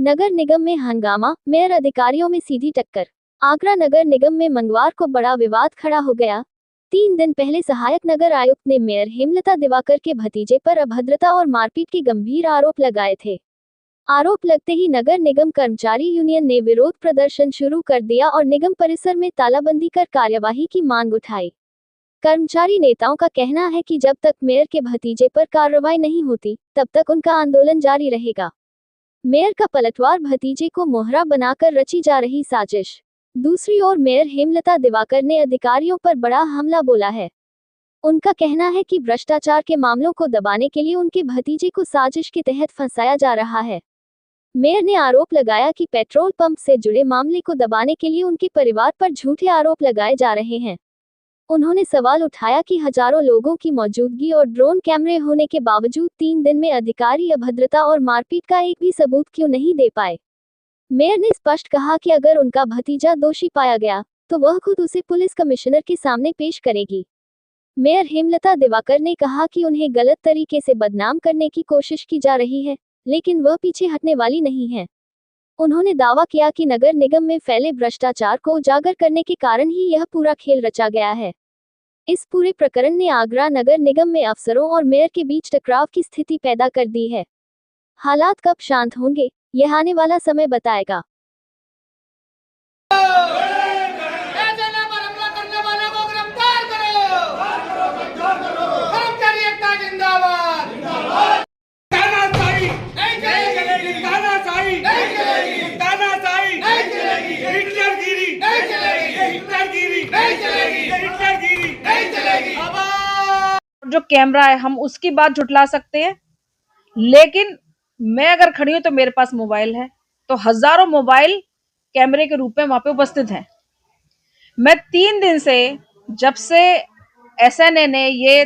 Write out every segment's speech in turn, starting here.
नगर निगम में हंगामा, मेयर अधिकारियों में सीधी टक्कर। आगरा नगर निगम में मंगलवार को बड़ा विवाद खड़ा हो गया। 3 दिन पहले सहायक नगर आयुक्त ने मेयर हेमलता दिवाकर के भतीजे पर अभद्रता और मारपीट के गंभीर आरोप लगाए थे। आरोप लगते ही नगर निगम कर्मचारी यूनियन ने विरोध प्रदर्शन शुरू कर दिया और निगम परिसर में तालाबंदी कर कार्यवाही की मांग उठाई। कर्मचारी नेताओं का कहना है कि जब तक मेयर के भतीजे पर कार्रवाई नहीं होती, तब तक उनका आंदोलन जारी रहेगा। मेयर का पलटवार, भतीजे को मोहरा बनाकर रची जा रही साजिश। दूसरी ओर मेयर हेमलता दिवाकर ने अधिकारियों पर बड़ा हमला बोला है। उनका कहना है कि भ्रष्टाचार के मामलों को दबाने के लिए उनके भतीजे को साजिश के तहत फंसाया जा रहा है। मेयर ने आरोप लगाया कि पेट्रोल पंप से जुड़े मामले को दबाने के लिए उनके परिवार पर झूठे आरोप लगाए जा रहे हैं। उन्होंने सवाल उठाया कि हजारों लोगों की मौजूदगी और ड्रोन कैमरे होने के बावजूद 3 दिन में अधिकारी अभद्रता और मारपीट का एक भी सबूत क्यों नहीं दे पाए। मेयर ने स्पष्ट कहा कि अगर उनका भतीजा दोषी पाया गया तो वह खुद उसे पुलिस कमिश्नर के सामने पेश करेगी। मेयर हेमलता दिवाकर ने कहा कि उन्हें गलत तरीके से बदनाम करने की कोशिश की जा रही है, लेकिन वह पीछे हटने वाली नहीं है। उन्होंने दावा किया कि नगर निगम में फैले भ्रष्टाचार को उजागर करने के कारण ही यह पूरा खेल रचा गया है। इस पूरे प्रकरण ने आगरा नगर निगम में अफसरों और मेयर के बीच टकराव की स्थिति पैदा कर दी है। हालात कब शांत होंगे, यह आने वाला समय बताएगा। जो कैमरा है हम उसकी बात झुठला सकते हैं, लेकिन मैं अगर खड़ी हूं तो मेरे पास मोबाइल है, तो हजारों मोबाइल कैमरे के रूप में वहां पे उपस्थित हैं। मैं 3 दिन से, जब से एसएनए ने ये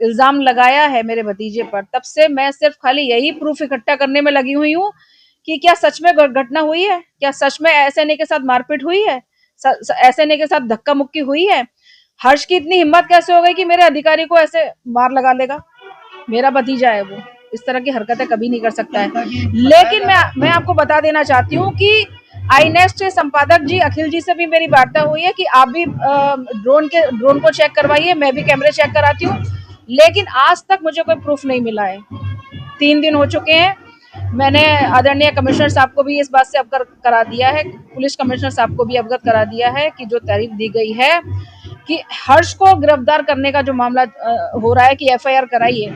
इल्जाम लगाया है मेरे भतीजे पर, तब से मैं सिर्फ खाली यही प्रूफ इकट्ठा करने में लगी हुई हूँ कि क्या सच में घटना हुई है, क्या सच में एसएनए के साथ मारपीट हुई है, एसएनए के साथ धक्का मुक्की हुई है। हर्ष की इतनी हिम्मत कैसे हो गई कि मेरे अधिकारी को ऐसे मार लगा लेगा। मेरा भतीजा है, वो इस तरह की हरकतें कभी नहीं कर सकता है। लेकिन मैं आपको बता देना चाहती हूँ कि आईनेस्ट के संपादक जी अखिल जी से भी मेरी वार्ता हुई है कि आप भी ड्रोन को चेक करवाइए, मैं भी कैमरे चेक कराती हूँ, लेकिन आज तक मुझे कोई प्रूफ नहीं मिला है। 3 दिन हो चुके हैं। मैंने आदरणीय कमिश्नर साहब को भी इस बात से अवगत करा दिया है, पुलिस कमिश्नर साहब को भी अवगत करा दिया है कि जो तारीख दी गई है कि हर्ष को गिरफ्तार करने का जो मामला हो रहा है कि एफआईआर कराइए,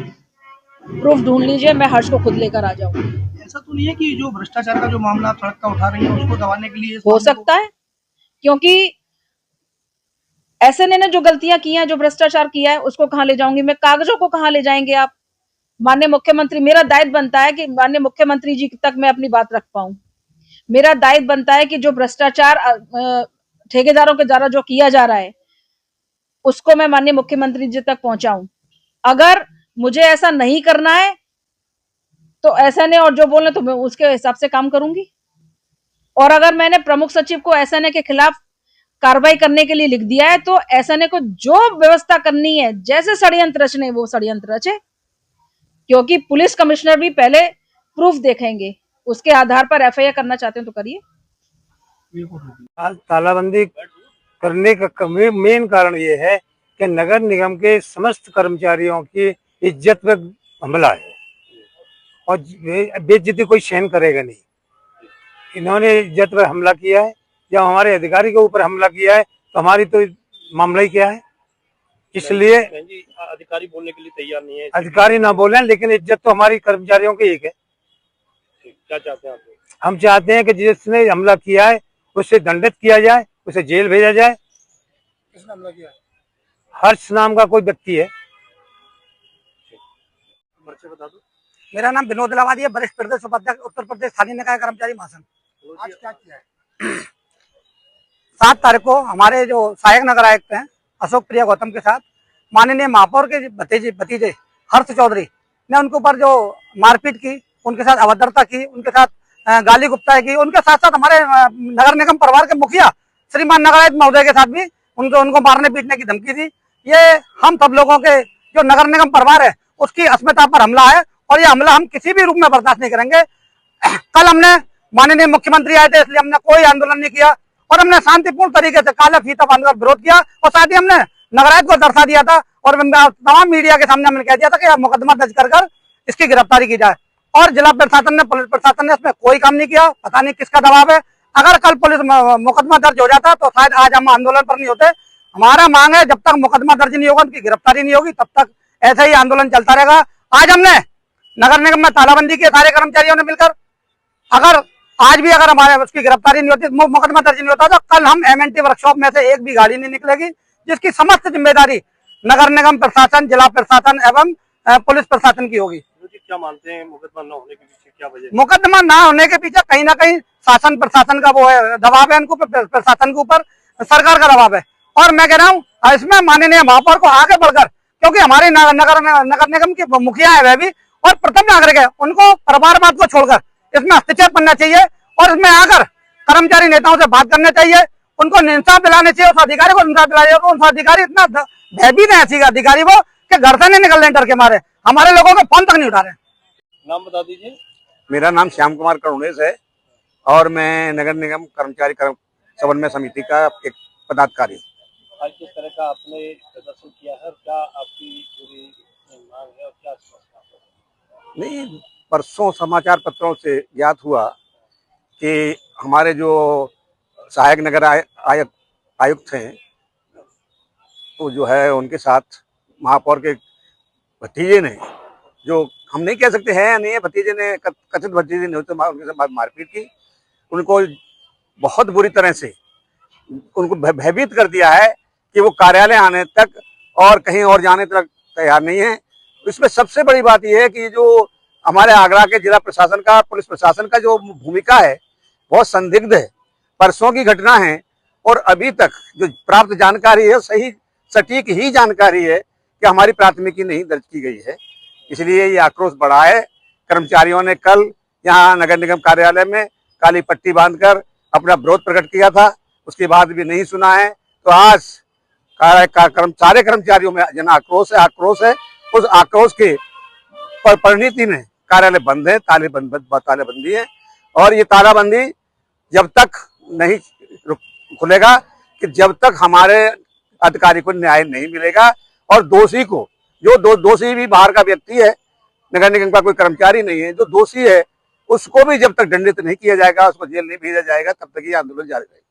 प्रूफ ढूंढ लीजिए, मैं हर्ष को खुद लेकर आ जाऊं। ऐसा तो नहीं है कि जो भ्रष्टाचार का जो मामला आप सड़क का उठा रही है उसको दबाने के लिए हो सकता है, क्योंकि एसएनए ने जो गलतियां की हैं, जो भ्रष्टाचार किया है, उसको कहां ले जाऊंगी मैं? कागजों को कहां ले जाएंगे आप? माननीय मुख्यमंत्री, मेरा दायित्व बनता है कि माननीय मुख्यमंत्री जी तक मैं अपनी बात रख पाऊं। मेरा दायित्व बनता है कि जो भ्रष्टाचार ठेकेदारों के द्वारा जो किया जा रहा है उसको मैं माननीय मुख्यमंत्री जी तक पहुंचाऊं। अगर मुझे ऐसा नहीं करना है तो एसएनए और जो बोले तो मैं उसके हिसाब से काम करूंगी। और अगर मैंने प्रमुख सचिव को एसएनए के खिलाफ कार्रवाई करने के लिए लिख दिया है तो एसएनए को जो व्यवस्था करनी है, जैसे षड्यंत्र रचने वो षड्यंत्र रचे, क्योंकि पुलिस कमिश्नर भी पहले प्रूफ देखेंगे, उसके आधार पर एफआईआर करना चाहते हैं तो करिए। तालाबंदी करने का मेन कारण ये है कि नगर निगम के समस्त कर्मचारियों की इज्जत पे हमला है और बेइज्जती कोई सहन करेगा नहीं। इन्होंने इज्जत पर हमला किया है, जब हमारे अधिकारी के ऊपर हमला किया है तो हमारी तो मामला ही क्या है। इसलिए अधिकारी बोलने के लिए तैयार नहीं है। अधिकारी ना बोले, लेकिन इज्जत तो हमारी कर्मचारियों की एक है। क्या चाहते हैं आप? हम चाहते हैं कि जिसने हमला किया है उससे दंडित किया जाए, उसे जेल भेजा जाए। किसने हमला किया? हर्ष नाम का कोई व्यक्ति है। बता दो। मेरा नाम विनोद इलाहाबादी है, वरिष्ठ प्रदेश उपाध्यक्ष उत्तर प्रदेश स्थानीय निकाय कर्मचारी महासंघ। आज क्या किया है? 7 तारीख को हमारे जो सहायक नगर आयुक्त हैं अशोक प्रिया गौतम के साथ माननीय महापौर के भतीजे हर्ष चौधरी ने उनके ऊपर जो मारपीट की, उनके साथ अभद्रता की, उनके साथ गाली गुप्ता की, उनके साथ साथ हमारे नगर निगम परिवार के मुखिया श्रीमान नगर आयुक्त महोदय के साथ भी उनको मारने पीटने की धमकी दी। ये हम सब लोगों के जो नगर निगम परिवार है उसकी अस्मिता पर हमला है और ये हमला हम किसी भी रूप में बर्दाश्त नहीं करेंगे। कल हमने माननीय मुख्यमंत्री आए थे, इसलिए हमने कोई आंदोलन नहीं किया और हमने शांतिपूर्ण तरीके से काला फीता बांधकर विरोध किया और साथ ही हमने नगरायत को दर्शा दिया था और तमाम मीडिया के सामने हमने कह दिया था कि मुकदमा दर्ज कर इसकी गिरफ्तारी की जाए। और जिला प्रशासन ने, पुलिस प्रशासन ने इसमें कोई काम नहीं किया। पता नहीं किसका दबाव है। अगर कल पुलिस मुकदमा दर्ज हो जाता तो शायद आज हम आंदोलन पर नहीं होते। हमारा मांग है जब तक मुकदमा दर्ज नहीं होगा, उनकी गिरफ्तारी नहीं होगी, तब तक ऐसे ही आंदोलन चलता रहेगा। आज हमने नगर निगम में तालाबंदी के सारे कर्मचारियों ने मिलकर, अगर आज भी अगर हमारे उसकी गिरफ्तारी नहीं होती, मुकदमा दर्ज नहीं होता, तो कल हम MNT वर्कशॉप में से एक भी गाड़ी नहीं निकलेगी, जिसकी समस्त जिम्मेदारी नगर निगम प्रशासन, जिला प्रशासन एवं पुलिस प्रशासन की होगी। क्या मानते हैं मुकदमा न होने के पीछे क्या वजह? मुकदमा ना होने के पीछे कहीं ना कहीं शासन प्रशासन का वो है, दबाव है, उनको प्रशासन के ऊपर सरकार का दबाव है। और मैं कह रहा हूँ इसमें माननीय महापौर को आगे बढ़कर, क्योंकि हमारे नगर निगम के मुखिया है वह भी और प्रथम नागरिक है, उनको परिवारवाद को छोड़कर इसमें हस्तक्षेप करना चाहिए और इसमें आकर कर्मचारी नेताओं से बात करना चाहिए, उनको इंसाफ दिलाने चाहिए, उस अधिकारी को इंसाफ दिलाना चाहिए। उस अधिकारी इतना भयभीत है ऐसी अधिकारी वो कि घर से नहीं निकल रहे डर के मारे, हमारे लोगों के फोन तक नहीं उठा रहे। नाम बता दीजिए। मेरा नाम श्याम कुमार करुणेश है और मैं नगर निगम कर्मचारी समन्वय समिति का एक पदाधिकारी हूँ। आज किस तरह का आपने प्रदर्शन किया है और क्या आपकी पूरी मांग है और क्या समस्या है? नहीं, परसों समाचार पत्रों से ज्ञात हुआ कि हमारे जो सहायक नगर आयुक्त हैं तो जो है उनके साथ महापौर के भतीजे ने, जो हम नहीं कह सकते हैं नहीं है, भतीजे ने, कथित भतीजे ने उनके साथ मारपीट की, उनको बहुत बुरी तरह से उनको भयभीत कर दिया है कि वो कार्यालय आने तक और कहीं और जाने तक तैयार नहीं है। इसमें सबसे बड़ी बात यह है कि जो हमारे आगरा के जिला प्रशासन का, पुलिस प्रशासन का जो भूमिका है बहुत संदिग्ध है। परसों की घटना है और अभी तक जो प्राप्त जानकारी है सही सटीक ही जानकारी है कि हमारी प्राथमिकी नहीं दर्ज की गई है, इसलिए ये आक्रोश बढ़ा है। कर्मचारियों ने कल यहाँ नगर निगम कार्यालय में काली पट्टी बांधकर अपना विरोध प्रकट किया था, उसके बाद भी नहीं सुना है, तो आज सारे कर्मचारियों में जन आक्रोश है। उस आक्रोश के परिणति में कार्यालय बंद है, तालाबंदी है और ये तालाबंदी जब तक नहीं खुलेगा कि जब तक हमारे अधिकारी को न्याय नहीं मिलेगा और दोषी को, जो दोषी भी बाहर का व्यक्ति है, नगर निगम का कोई कर्मचारी नहीं है, जो दोषी है उसको भी जब तक दंडित नहीं किया जाएगा, उसको जेल नहीं भेजा जाएगा, तब तक ये आंदोलन जारी रहेगा।